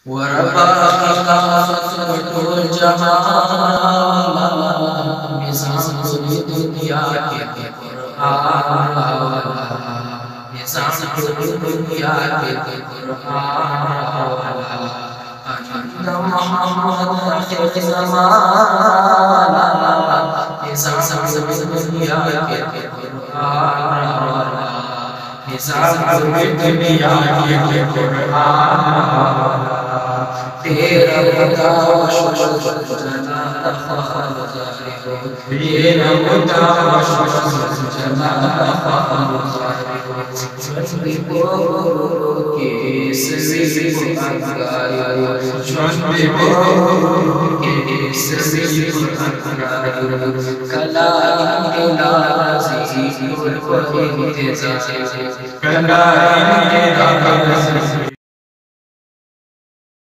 وربا خلافت جمال نظام دنیا کے قرآن والا نظام دنیا کے قرآن والا محمد آخر زمان نظام دنیا کے قرآن والا نظام دنیا کے قرآن والا تیرا بتا جنا تیرا بتا جنا کلا